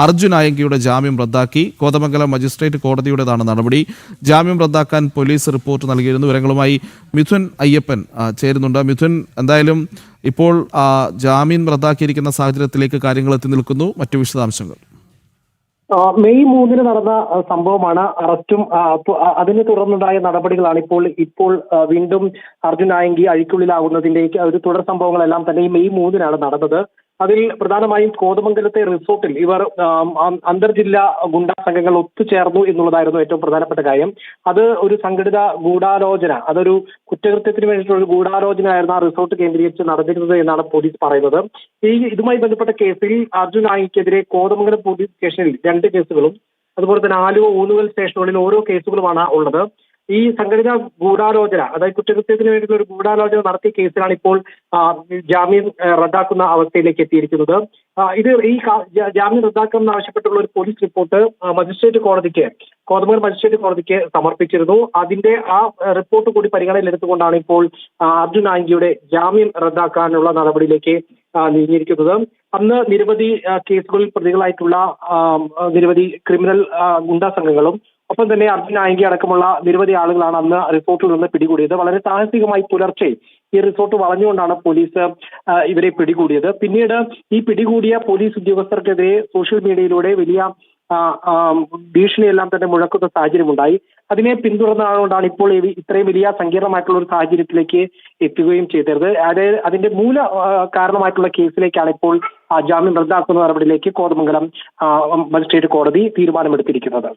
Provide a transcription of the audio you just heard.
അർജുൻ ആയങ്കിയുടെ ജാമ്യം റദ്ദാക്കി. കോതമംഗലം മജിസ്ട്രേറ്റ് കോടതിയുടേതാണ് നടപടി. ജാമ്യം റദ്ദാക്കാൻ പോലീസ് റിപ്പോർട്ട് നൽകിയിരുന്നു. വിവരങ്ങളുമായി മിഥുൻ അയ്യപ്പൻ ചേരുന്നുണ്ട്. മിഥുൻ, എന്തായാലും ഇപ്പോൾ ജാമ്യം റദ്ദാക്കിയിരിക്കുന്ന സാഹചര്യത്തിലേക്ക് കാര്യങ്ങൾ എത്തി നിൽക്കുന്നു. മറ്റു വിശദാംശങ്ങൾ. മെയ് 3 നടന്ന സംഭവമാണ്. അറസ്റ്റും അതിനെ തുടർന്നുണ്ടായ നടപടികളാണ് ഇപ്പോൾ വീണ്ടും അർജുൻ ആയങ്കി അഴിക്കുള്ളിലാകുന്നതിന്റെ ഒരു തുടർ സംഭവങ്ങളെല്ലാം തന്നെ ഈ മെയ് 3 നടന്നത്. അതിൽ പ്രധാനമായും കോതമംഗലത്തെ റിസോർട്ടിൽ ഇവർ അന്തർജില്ലാ ഗുണ്ടാ സംഘങ്ങൾ ഒത്തുചേർന്നു എന്നുള്ളതായിരുന്നു ഏറ്റവും പ്രധാനപ്പെട്ട കാര്യം. അത് ഒരു സംഘടിത ഗൂഢാലോചന, അതൊരു കുറ്റകൃത്യത്തിന് വേണ്ടിയിട്ടുള്ള ഒരു ഗൂഢാലോചന ആയിരുന്നു ആ റിസോർട്ട് കേന്ദ്രീകരിച്ച് നടന്നിരുന്നത് എന്നാണ് പോലീസ് പറയുന്നത്. ഇതുമായി ബന്ധപ്പെട്ട കേസിൽ അർജുൻ ആയിക്കെതിരെ കോതമംഗലം പോലീസ് സ്റ്റേഷനിൽ 2 കേസുകളും അതുപോലെ തന്നെ ആലുവ ഊന്നുകൽ സ്റ്റേഷനുകളിൽ ഓരോ കേസുകളുമാണ് ഉള്ളത്. ഈ സംഘടിത ഗൂഢാലോചന, അതായത് കുറ്റകൃത്യത്തിന് വേണ്ടിയിട്ടുള്ള ഒരു ഗൂഢാലോചന നടത്തിയ കേസിലാണ് ഇപ്പോൾ ജാമ്യം റദ്ദാക്കുന്ന അവസ്ഥയിലേക്ക് എത്തിയിരിക്കുന്നത്. ഈ ജാമ്യം റദ്ദാക്കണമെന്ന് ആവശ്യപ്പെട്ടുള്ള ഒരു പോലീസ് റിപ്പോർട്ട് കോതമംഗലം മജിസ്ട്രേറ്റ് കോടതിക്ക് സമർപ്പിച്ചിരുന്നു. അതിന്റെ ആ റിപ്പോർട്ട് കൂടി പരിഗണനയിലെടുത്തുകൊണ്ടാണ് ഇപ്പോൾ അർജുൻ ആയങ്കിയുടെ ജാമ്യം റദ്ദാക്കാനുള്ള നടപടിയിലേക്ക് നീങ്ങിയിരിക്കുന്നത്. അന്ന് നിരവധി കേസുകളിൽ പ്രതികളായിട്ടുള്ള നിരവധി ക്രിമിനൽ ഗുണ്ടാ സംഘങ്ങളും ഒപ്പം തന്നെ അർജുൻ ആയങ്കി അടക്കമുള്ള നിരവധി ആളുകളാണ് അന്ന് റിസോർട്ടിൽ നിന്ന് പിടികൂടിയത്. വളരെ സാഹസികമായി പുലർച്ചെ ഈ റിസോർട്ട് വളഞ്ഞുകൊണ്ടാണ് പോലീസ് ഇവരെ പിടികൂടിയത്. പിന്നീട് ഈ പിടികൂടിയ പോലീസ് ഉദ്യോഗസ്ഥർക്കെതിരെ സോഷ്യൽ മീഡിയയിലൂടെ വലിയ ഭീഷണിയെല്ലാം തന്നെ മുഴക്കുന്ന സാഹചര്യമുണ്ടായി. അതിനെ പിന്തുടർന്നുകൊണ്ടാണ് ഇപ്പോൾ ഇത്രയും വലിയ സങ്കീർണമായിട്ടുള്ള ഒരു സാഹചര്യത്തിലേക്ക് എത്തുകയും ചെയ്തത്. അതിന്റെ മൂല കാരണമായിട്ടുള്ള കേസിലേക്കാണ് ഇപ്പോൾ ജാമ്യം റദ്ദാക്കുന്ന നടപടിയിലേക്ക് കോതമംഗലം മജിസ്ട്രേറ്റ് കോടതി തീരുമാനമെടുത്തിരിക്കുന്നത്.